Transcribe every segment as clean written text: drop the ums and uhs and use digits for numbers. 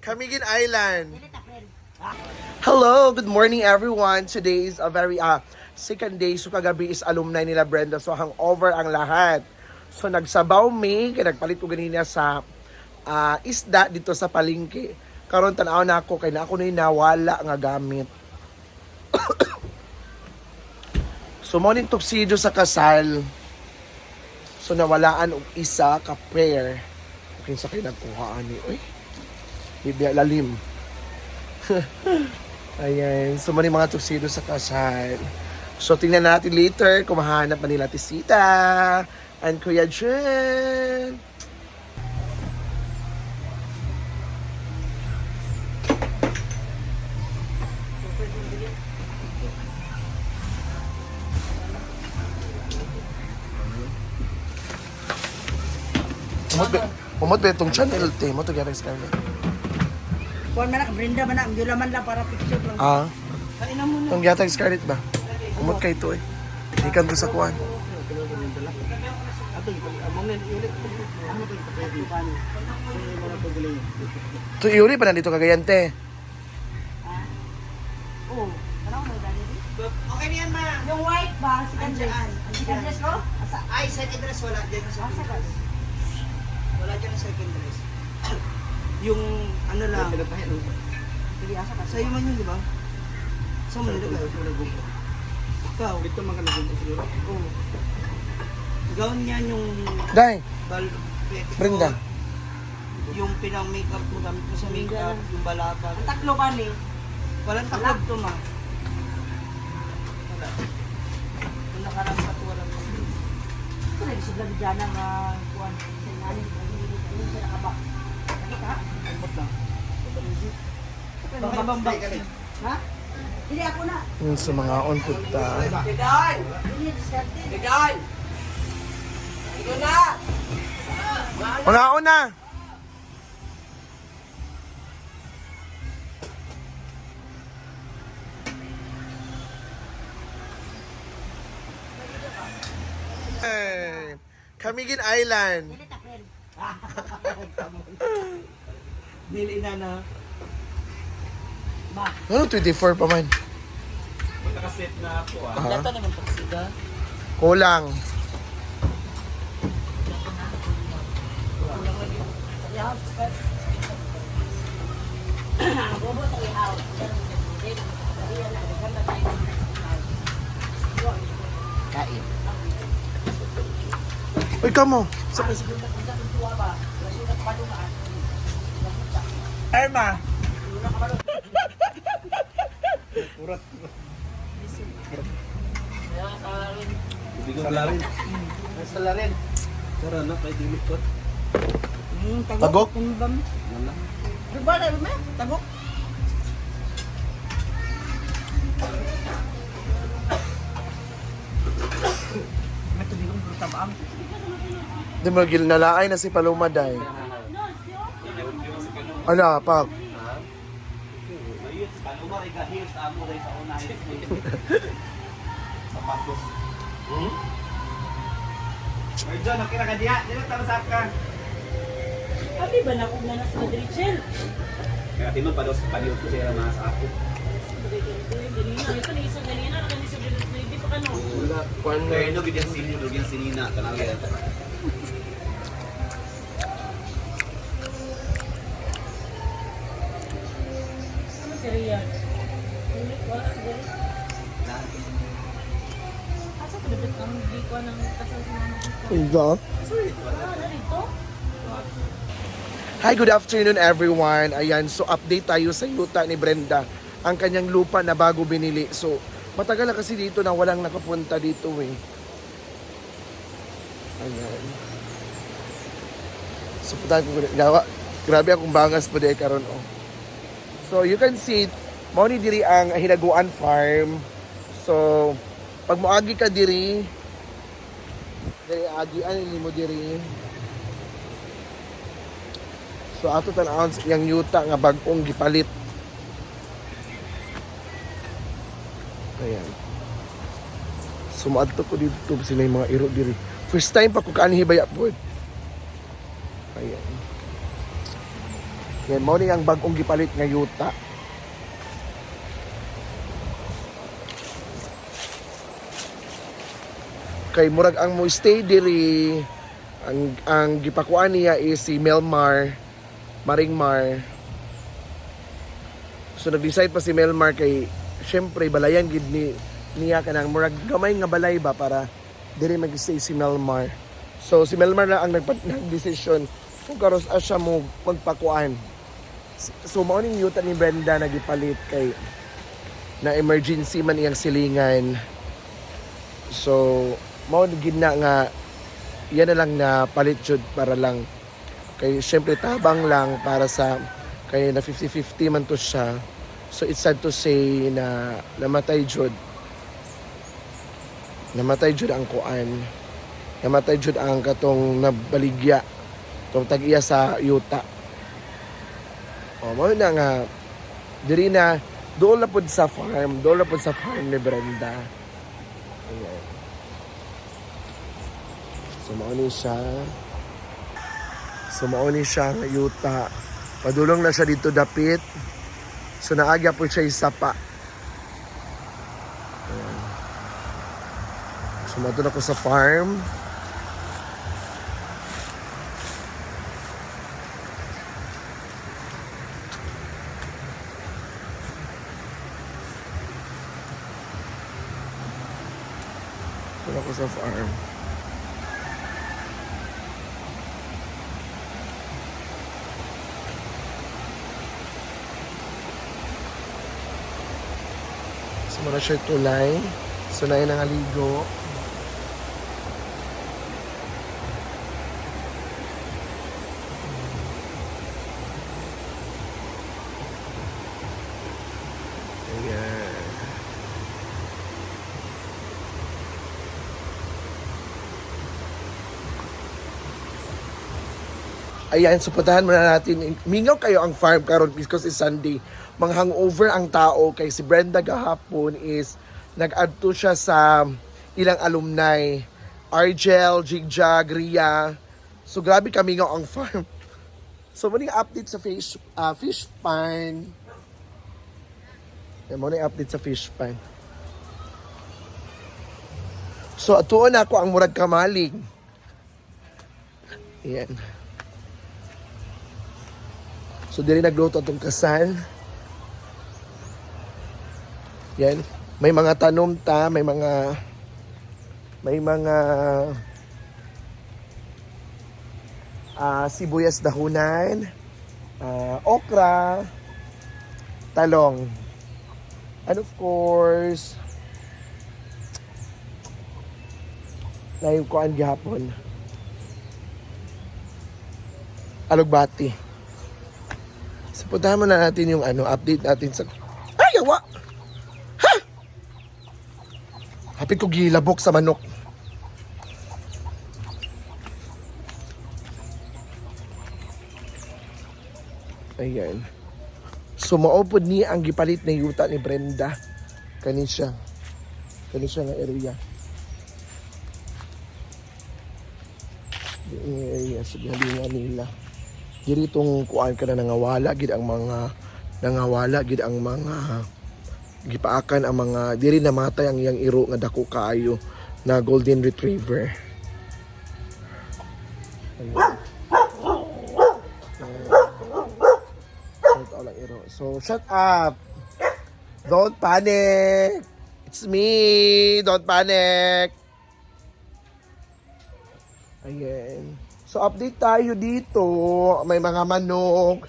Camiguin Island. Hello, good morning everyone. Today is a very second day. So kagabi is alumni nila Brenda. So hangover ang lahat. So nagsabaw me, kaya nagpalit ko ganina sa isda dito sa palengke. Karon tanaw na ako, kaya na ako na nawala nga gamit. So morning tuxedo sa kasal. So nawalaan og isa ka pair. Okay, sa kayo nagkuhaan ni. Uy, bibya lalim. Ayan. So, mali mga tuxedo sa kasal. So, tingnan natin later kung mahanap pa nila Tisita and Kuya Jen. Umot ba itong channel, te? Mo to gyara Scarlett. Kuan man Brenda man ang man lang para picture lang. Kain na muna. Itong gyatag Scarlett ba? Umot kay ito eh. Ikan to sa kuwan. Ito iuri pa nandito Cagayan, te. Oh, ano mo dali? Okay niyan ma. Yung white ba si Andres? Si Andres ko? Asa? Ay, second dress wala diyan sa second dress. Wala diyan sa second dress. Yung ano lang. Hindi asa ka. Sa'yo man yun, di ba? Saan mo nilagay? Ikaw? Dito man ka nagugulong. Oo. Gawin niyan yung... Day, Brenda. Yung pinang-makeup mo, gamit mo sa makeup, yung balata. Ang taklo ba ni? Walang taklo to ma. Wala. Kung nakarampat, walang taklo. Ito na yung siglang dyan ang kuwan. Sinalin, yung siya nakabak. Ha? Ambot lang. Baka ibang box. Ha? Hindi ako na. Yung sa mga on punta. Dedan! Dedan! Ito na! Mga una! Hey, Camiguin Island. Dili na na. Ba? Ano 24 pa man? Nakaset na ako Dato naman pagsida. Kulang. Bobo sa ihaw. Kain. Uy, kamo. Erma. Urat. Salarin. Salarin. Tara na, kay dilit ko. Tagok? Wala. Diba na ba? Tagok. Matubigong brutabang. Di mo nalaay na si Paloma day. Ala, pak. Ayun, kaluma kay kahil sa amo rin sa unahin. Sapatos. Ay, John, nakira ka diya. Dili tamasap ka. Abi ba na kung nanas Madrid Shell? Kaya timan pa daw sa paliw ko siya mga sa ako. Wala. Kwan na. Kaya no, bigyan sinyo, bigyan sinina. Tanaw yan. Ano seriya? Asa ko dapat ang di ko ng kasal sa mga Iba. wala na rito? Hi, good afternoon everyone. Ayan, so update tayo sa yuta ni Brenda. Ang kanyang lupa na bago binili. So, matagal na kasi dito na walang nakapunta dito eh. Ayan. So, punta ko gawa. Grabe akong bangas po dahil karon oh. So, you can see, mao ni diri ang Hinaguan Farm. So, pag moagi ka diri, agi ani mo diri. So ato tan-awon yang yuta nga bag-ong gipalit. Ayan. Sumadto ko dito sila yung mga iro diri. First time pa ko kaani hibaya po. Ayan. Yan, mo ni ang bagong gipalit nga yuta. Kay murag ang mo stay diri, ang gipakuan niya is si Melmar, Maringmar. So nag-decide pa si Melmar kay syempre balayan gid niya kanang murag gamay nga balay ba para diri mag-stay si Melmar. So si Melmar na ang nag-decision kung karos siya mo magpakuan. So mao ning yuta ni Brenda nagipalit kay na emergency man iyang silingan. So mao gid na nga yan na lang na palit jud para lang kay syempre tabang lang para sa kay na 50-50 man to siya. So it's sad to say na namatay jud ang kuan, namatay jud ang katong nabaligya tong tag-iya sa yuta. O mao na nga diri na doon na pud sa farm ni Brenda. Ayan. So mao ni siya nga yuta. Padulong na siya dito dapit. So naagya po siya isapa. Ayan. So mato na ko sa farm. So ako sa farm. Muna siya tulay. So na yun ang aligo. Ayan. Ayan, suportahan muna natin. Mingaw kayo ang farm karon because it's Sunday. Mang-hangover ang tao kay si Brenda gahapon is nag-adto siya sa ilang alumni. Argel, Jigjag, Ria. So grabe kami nga ang farm. So muna update sa fish pan. Yan muna update sa fish pan. So atuon ako ang murag kamalig. Yan. So diri nagluto atong kasal. Yan, may mga tanom ta, may mga sibuyas dahunan, okra, talong. And of course, na yung kuan gihapon. Alugbati. So puntahan muna natin yung update natin sa yawa. Hapit ko gilabok sa manok. Ayan. So maupod niya ang gipalit na yuta ni Brenda. Kani siya nga area. The area sa galingan nila. Diri tong kuan ka na nangawala gid ang mga gipaakan ang mga diri namatay ang iyang iro nga dako kaayo na golden retriever. So shut up. Don't panic. It's me. Don't panic. Ayan. So update tayo dito. May mga manok.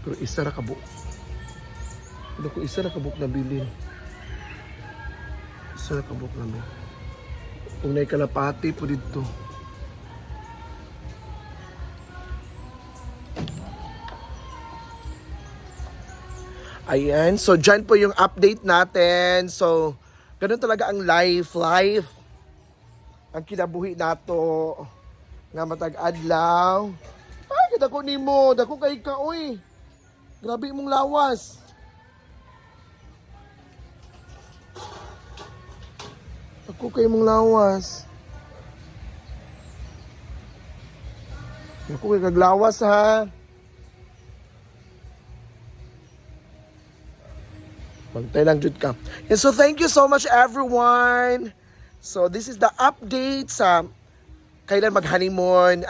Pero isa ra kabuk. Ano ko isa ra kabuk na bilin. Isa ra kabuk na bilin. Kung may kalapati po dito. Ayan. So dyan po yung update natin. So ganun talaga ang life. Ang kinabuhi nato. Nga matag adlaw. Ay, dako nimo. Dako kay ka, oy. Grabe mong lawas. Ako kayo mong lawas. Ako kay kaglawas ha. Magtay lang jud ka. And so thank you so much everyone. So this is the update sa kailan mag-honeymoon.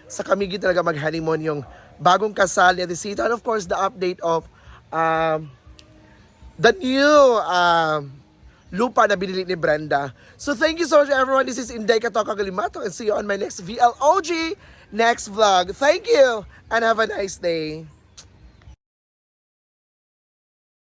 Sa Kamigi talaga mag-honeymoon yung bagong kasal ni Atisito. And of course the update of the new lupa na binili ni Brenda. So thank you so much everyone. This is Inday Katoka Galimato and see you on my next VLOG next vlog. Thank you and have a nice day.